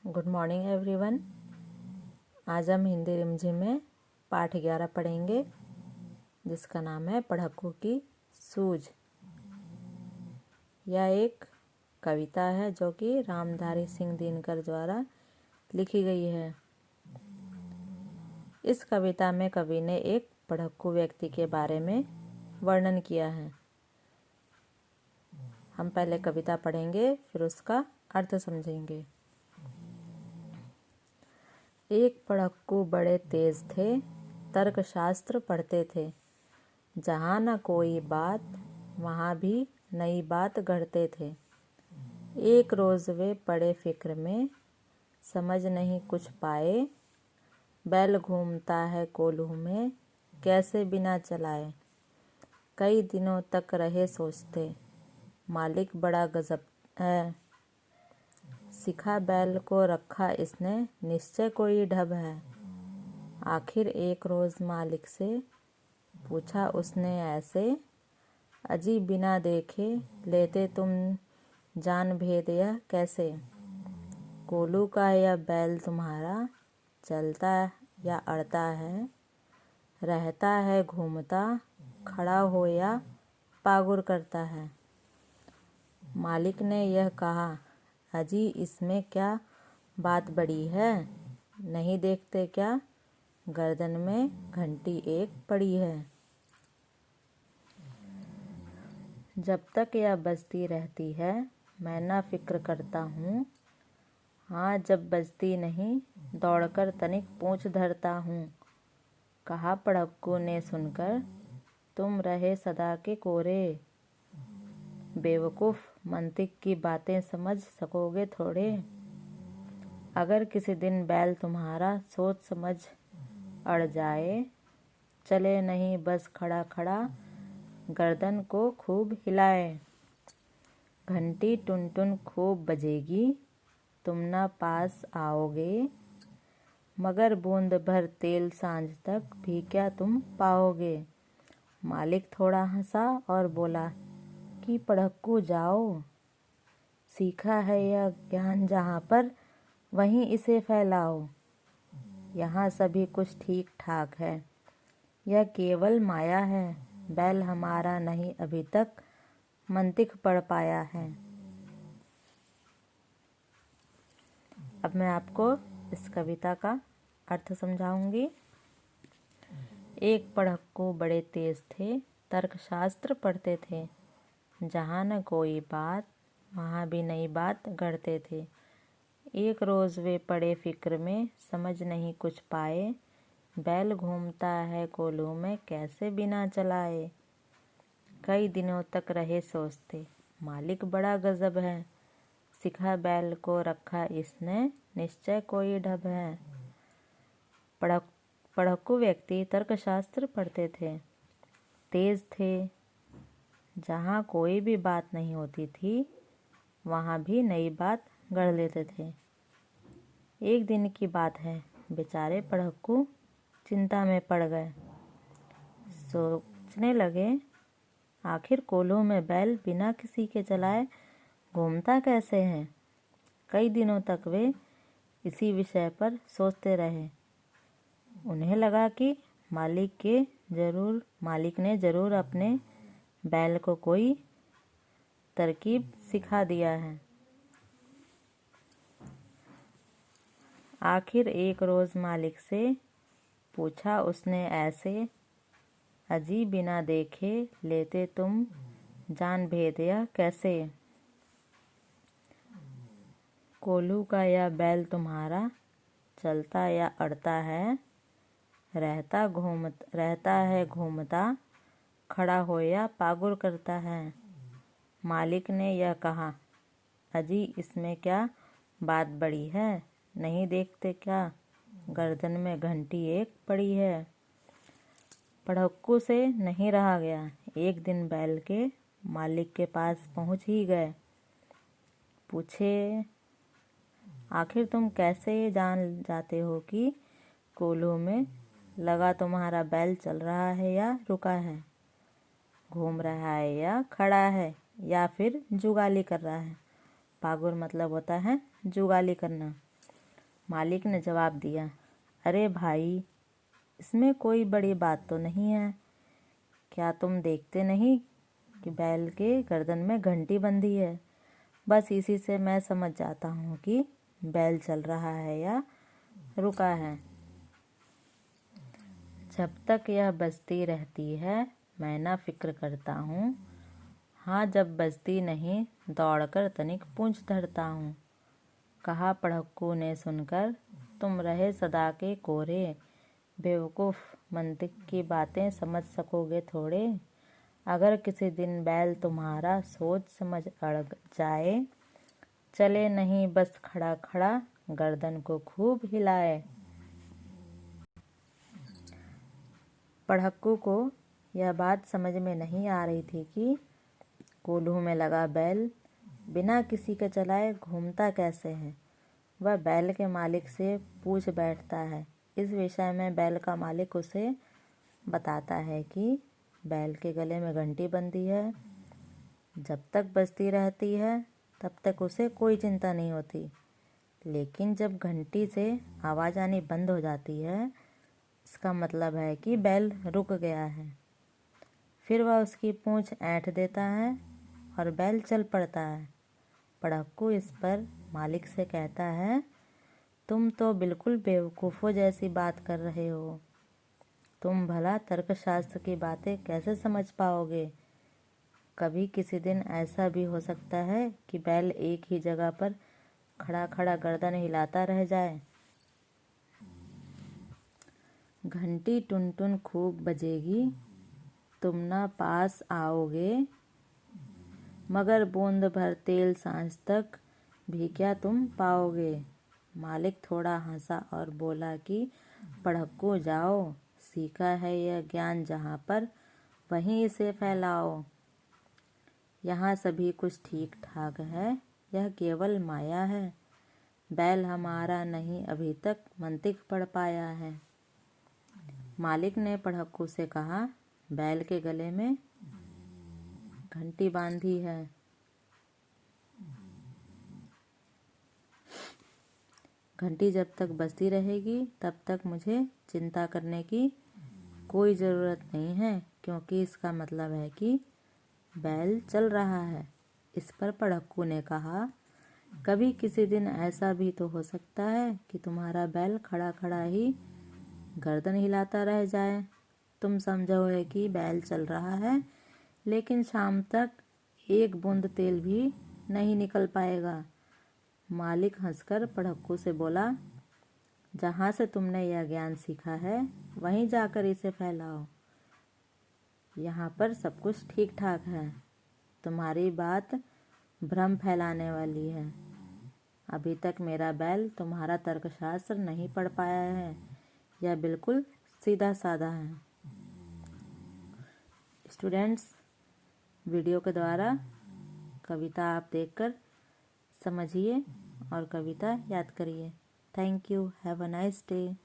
Good morning everyone. आज हम हिंदी रिमझिम में पाठ 11 पढ़ेंगे, जिसका नाम है पढ़क्कू की सूझ। यह एक कविता है जो कि रामधारी सिंह दिनकर द्वारा लिखी गई है। इस कविता में कवि ने एक पढ़क्कू व्यक्ति के बारे में वर्णन किया है। हम पहले कविता पढ़ेंगे, फिर उसका अर्थ समझेंगे। एक पढ़क्कू बड़े तेज थे, तर्कशास्त्र पढ़ते थे। जहाँ न कोई बात, वहाँ भी नई बात गढ़ते थे। एक रोज़ वे पड़े फिक्र में, समझ नहीं कुछ पाए। बैल घूमता है कोल्हू में, कैसे बिना चलाए। कई दिनों तक रहे सोचते, मालिक बड़ा गजब है। सिखा बैल को रखा इसने, निश्चय कोई ढब है। आखिर एक रोज़ मालिक से पूछा उसने ऐसे, अजी बिना देखे लेते तुम जान भेद यह कैसे। कोल्हू का यह बैल तुम्हारा, चलता या अड़ता है। रहता है घूमता, खड़ा हो या पागुर करता है। मालिक ने यह कहा, अजी इसमें क्या बात बड़ी है। नहीं देखते क्या, गर्दन में घंटी एक पड़ी है। जब तक यह बजती रहती है, मैं ना फिक्र करता हूँ। हाँ जब बजती नहीं, दौड़कर तनिक पूँछ धरता हूँ। कहा पढ़क्कू ने सुनकर, तुम रहे सदा के कोरे। बेवकूफ़, मंतिक की बातें समझ सकोगे थोड़े। अगर किसी दिन बैल तुम्हारा सोच समझ अड़ जाए, चले नहीं बस खड़ा खड़ा, गर्दन को खूब हिलाए। घंटी टुन टुन खूब बजेगी, तुम ना पास आओगे। मगर बूंद भर तेल सांझ तक भी क्या तुम पाओगे। मालिक थोड़ा हंसा और बोला कि पढ़क्कू जाओ। सीखा है यह ज्ञान जहाँ पर, वहीं इसे फैलाओ। यहाँ सभी कुछ ठीक ठाक है, यह केवल माया है। बैल हमारा नहीं अभी तक मंतिक पढ़ पाया है। अब मैं आपको इस कविता का अर्थ समझाऊंगी। एक पढ़क्कू बड़े तेज थे, तर्कशास्त्र पढ़ते थे। जहाँ न कोई बात, वहाँ भी नई बात गढ़ते थे। एक रोज़ वे पड़े फिक्र में, समझ नहीं कुछ पाए। बैल घूमता है कोल्हू में, कैसे बिना चलाए। कई दिनों तक रहे सोचते, मालिक बड़ा गजब है। सिखा बैल को रखा इसने, निश्चय कोई ढब है। पढ़क्कू व्यक्ति तर्कशास्त्र पढ़ते थे, तेज थे। जहाँ कोई भी बात नहीं होती थी, वहाँ भी नई बात गढ़ लेते थे। एक दिन की बात है, बेचारे पढ़क्कू चिंता में पड़ गए। सोचने लगे, आखिर कोल्हू में बैल बिना किसी के चलाए घूमता कैसे है। कई दिनों तक वे इसी विषय पर सोचते रहे। उन्हें लगा कि मालिक ने जरूर अपने बैल को कोई तरकीब सिखा दिया है। आखिर एक रोज़ मालिक से पूछा उसने ऐसे, अजी बिना देखे लेते तुम जान भेद यह कैसे। कोल्हू का यह बैल तुम्हारा, चलता या अड़ता है। रहता है घूमता, खड़ा हो या पागुर करता है। मालिक ने यह कहा, अजी इसमें क्या बात बड़ी है। नहीं देखते क्या, गर्दन में घंटी एक पड़ी है। पढ़क्कू से नहीं रहा गया। एक दिन बैल के मालिक के पास पहुंच ही गए। पूछे, आखिर तुम कैसे जान जाते हो कि कोल्हू में लगा तुम्हारा बैल चल रहा है या रुका है, घूम रहा है या खड़ा है, या फिर जुगाली कर रहा है। पागुर मतलब होता है जुगाली करना। मालिक ने जवाब दिया, अरे भाई, इसमें कोई बड़ी बात तो नहीं है। क्या तुम देखते नहीं कि बैल के गर्दन में घंटी बंधी है? बस इसी से मैं समझ जाता हूँ कि बैल चल रहा है या रुका है। जब तक यह बजती रहती है मैं ना फिक्र करता हूँ। हाँ, जब बजती नहीं दौड़कर तनिक पूंछ धरता हूँ। कहा पढ़क्कू ने सुनकर, तुम रहे सदा के कोरे, बेवकूफ़, मंतिक की बातें समझ सकोगे थोड़े। अगर किसी दिन बैल तुम्हारा सोच समझ अड़ जाए, चले नहीं बस खड़ा खड़ा, गर्दन को खूब हिलाए। पढ़क्कू को यह बात समझ में नहीं आ रही थी कि कोल्हू में लगा बैल बिना किसी के चलाए घूमता कैसे है। वह बैल के मालिक से पूछ बैठता है। इस विषय में बैल का मालिक उसे बताता है कि बैल के गले में घंटी बंधी है। जब तक बजती रहती है तब तक उसे कोई चिंता नहीं होती, लेकिन जब घंटी से आवाज़ आनी बंद हो जाती है, इसका मतलब है कि बैल रुक गया है। फिर वह उसकी पूंछ ऐंठ देता है और बैल चल पड़ता है। पढ़क्कू इस पर मालिक से कहता है, तुम तो बिल्कुल बेवकूफ़ों जैसी बात कर रहे हो। तुम भला तर्कशास्त्र की बातें कैसे समझ पाओगे? कभी किसी दिन ऐसा भी हो सकता है कि बैल एक ही जगह पर खड़ा खड़ा गर्दन हिलाता रह जाए। घंटी टुन टुन खूब बजेगी, तुम ना पास आओगे, मगर बूंद भर तेल सांझ तक भी क्या तुम पाओगे। मालिक थोड़ा हंसा और बोला कि पढ़क्कू जाओ, सीखा है यह ज्ञान जहाँ पर, वहीं इसे फैलाओ। यहाँ सभी कुछ ठीक ठाक है, यह केवल माया है। बैल हमारा नहीं अभी तक मंतिक पढ़ पाया है। मालिक ने पढ़क्कू से कहा, बैल के गले में घंटी बांधी है। घंटी जब तक बजती रहेगी तब तक मुझे चिंता करने की कोई ज़रूरत नहीं है, क्योंकि इसका मतलब है कि बैल चल रहा है। इस पर पढ़क्कू ने कहा, कभी किसी दिन ऐसा भी तो हो सकता है कि तुम्हारा बैल खड़ा खड़ा ही गर्दन हिलाता रह जाए। तुम समझोगे कि बैल चल रहा है, लेकिन शाम तक एक बूंद तेल भी नहीं निकल पाएगा। मालिक हंसकर पढ़क्कू से बोला, जहाँ से तुमने यह ज्ञान सीखा है वहीं जाकर इसे फैलाओ। यहाँ पर सब कुछ ठीक ठाक है। तुम्हारी बात भ्रम फैलाने वाली है। अभी तक मेरा बैल तुम्हारा तर्कशास्त्र नहीं पढ़ पाया है। यह बिल्कुल सीधा साधा है। स्टूडेंट्स, वीडियो के द्वारा कविता आप देखकर समझिए और कविता याद करिए। Thank you. Have a nice day.